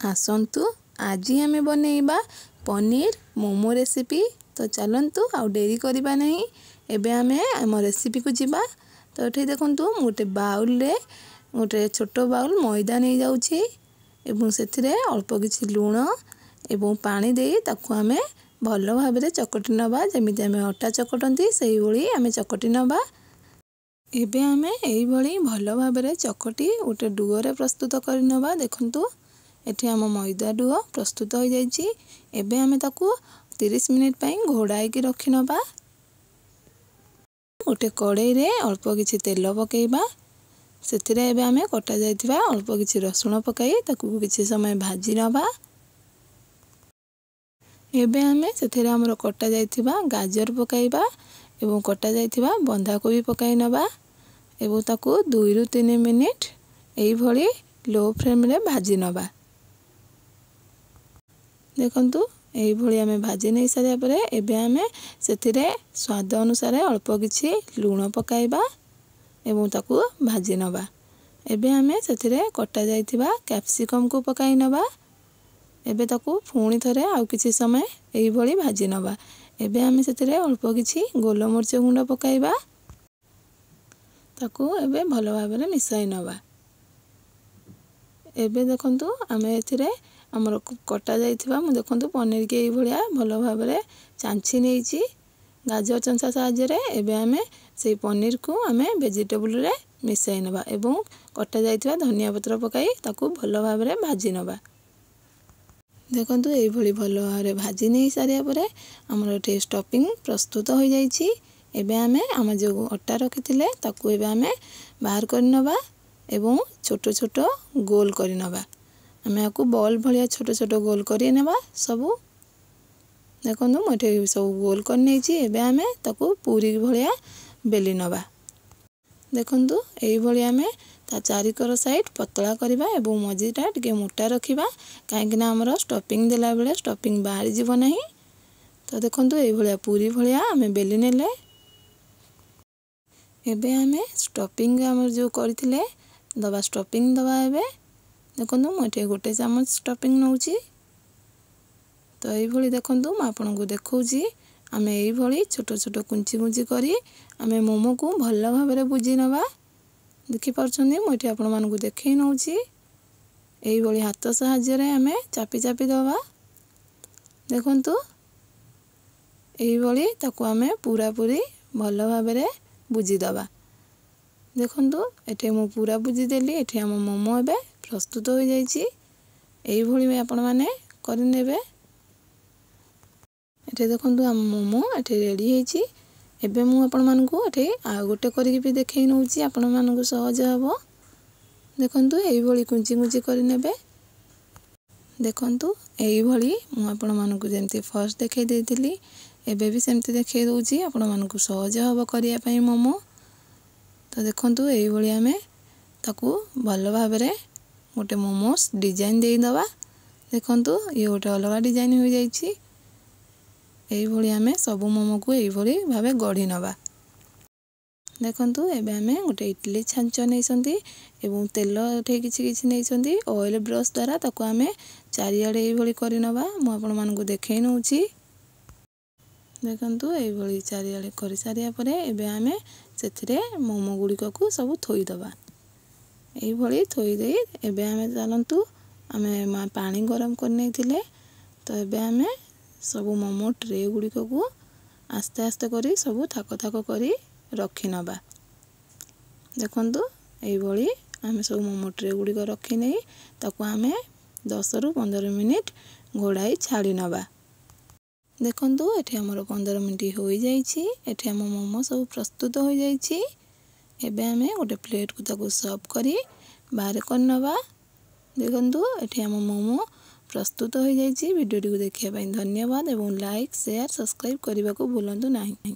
आसतु आज आम बनैबा पनीर मोमो रेसिपी। तो चलतु आउ डेरी करबा नहीं, एबे आमे आम रेसिपी को जिबा। तो ये देखु गोटे बाउल रे गोटे छोट बाउल मैदा नहीं जाउछि एवं सेथिरे अल्प किछि लूण एवं पानी देई ताकू आमे भल भाव चकटी नबा। जेमिति आमे अटा चकटंती सेही भली आमे चकटी नबा। एबे आमे एई भली भल भाव चकटी गोटे डुओ रे प्रस्तुत कर नबा। देखंतु एठी आम मैदा डुओ प्रस्तुत हो जाइछि। एबे आमे ताकू 30 मिनिट पई घोड़ाई की रखि नबा। गोटे कड़ाई रे अल्प किछि तेल पकेइबा। सेथिरे एबे आमे कटा जाइथिबा अल्प किछि रसुण पकाई ताकू किछि समय भाजी नबा। एबे आमे सेथिरे हमर कटा जाइथिबा गाजर पकाइबा एवं कटा जाइथिबा बंधा कोबी पकाई नबा एवं ताकू 2 रु 3 मिनिट एई भली लो फ्लेम रे भाजी नबा। देखंतु एई भली आमे भाजी नै सारिया परे एबे आमे सेथिरे स्वाद अनुसार अल्प किछि लूण पकाइबा एवं ताकू भाजी नबा। एबे आमे सेथिरे कटा जाइथिबा कैप्सिकम को पकाई नबा। एबे ताकू पुणी थरे आउ किछि समय एई भली भाजी नबा। एबे आमे सेथिरे अल्प किछि गोलमरिच गुंड पकाइबा। ताकू एबे भल भाबरे मिसाई नबा। एबे देखंतु आमे एथिरे हमर कटा जाइथिबा मु देखंतु पनीर के एई भलिया भल भाबरे चांछि नेइछि गाजर चंसा साहाय्य रे। एबे आमे सेई पनीर को आमे वेजिटेबल रे मिसाई नबा एवं कटा जाइथिबा धनिया पत्र पकाई ताकू भल भाबरे भाजी नबा। देखंतु एई भली भल भाबरे भाजी नै सारिया परे हमर एठी स्टफिंग प्रस्तुत हो जाइछि। एबे आमे हम जो अटा रखिथिले ताकू एबे आमे बाहर कर नबा एवं छोट छोट गोल कर नबा। आमे आकू बॉल भलिया छोट छोट गोल करी नेबा सबु। देखंतु मटे सब गोल कर नेछि। एबे आमे ताकू पूरी भलिया बेली नबा। देखंतु एई भली आमे ता चारिकर साइड पतला करबा एवं मझीटा टिके मोटा रखिबा काहेकि ना हमर स्टफिंग देला बेले स्टफिंग बाहर जीव नाही। तो देखंतु एई भलिया पूरी भलिया आमे बेली नेले। एबे आमे स्टफिंग हमर जो करथिले दबा स्टफिंग दबा। एबे देखंतु मटे गोटे चम्मच स्टफिंग नउछि। तो एई भली देखंतु म आपन को देखौछि आमे एई भली छोट छोट कुंची कुंची करी आमे मोमो को भल भाबरे बुजी नबा। देखि परछन्नी मटे आपन मान को देखै नउछि। एई भली हाथ साहाय्य रे आमे चापी चापी दबा। देखंतु एई भली ताकू आमे पूरा पूरी भल भाबरे बुजी दबा। देखंतु एठे मु पूरा बुजी देली। एठे हम मोमो एबे प्रस्तुत हो जाइछि। एई भली आपण माने करि नेबे। एठे देखंतु हम मोमो एठे रेडी हेछि। एबे मु आपण मान को एठे आ गोटे करि भी देखै नउछि आपण मान को सहज हबो। देखंतु एई भली कुंची कुंची करि नेबे। देखंतु एई भली मु आपण मान को जेंति फर्स्ट देखै देथिली एबे भी सेमति देखै दउछि आपण मान को सहज हबो करिया पई मोमो। तो देखंतु एई भली आमे ताकू भल भाबरे गोटे मोमोस डिजाइन देई दबा। देखंतु ये गोटे अलगा डिजाइन हो जाइछि। एई भली आमे सब मोमो को एई भली भाबे गढ़ी नबा। देखंतु एबे आमे गोटे इडली छांच नैसंती एवं तेल एठे किछि किछि नैसंती ऑयल ब्रश द्वारा ताकू आमे चारियाडे एई भली करि नबा। मु आपण मान को देखै नउछि। देखंतु एई भली चारियाडे करि सारिया परे एबे आमे सेथिरे मोमो गुडी को सब थोई दबा। एई भली थोई देई एबे आमे जानंतु आमे पानी गरम कर नैथिले। तो एबे आमे सब मोमो ट्रे गुडी को आस्ते आस्ते करी सब थाक थाक करी रखि नबा। देखंतु एई भली आमे सब मोमो ट्रे गुडी को रखि नै ताकू आमे 10 रु 15 मिनिट घोड़ाई छाड़ी नबा। देखंतु एठे हमर 15 मिनिट होई जाइछि। एठे हम मोमो सब प्रस्तुत हो जाइछि। एबे आमे गोटे प्लेट को ताकू सर्व करी बाहर कर नबा। देखंतु एठे हम मोमो प्रस्तुत हो जाइछि। वीडियो को देखिया पई धन्यवाद एवं लाइक शेयर सब्सक्राइब करबा को भूलंतु नाही।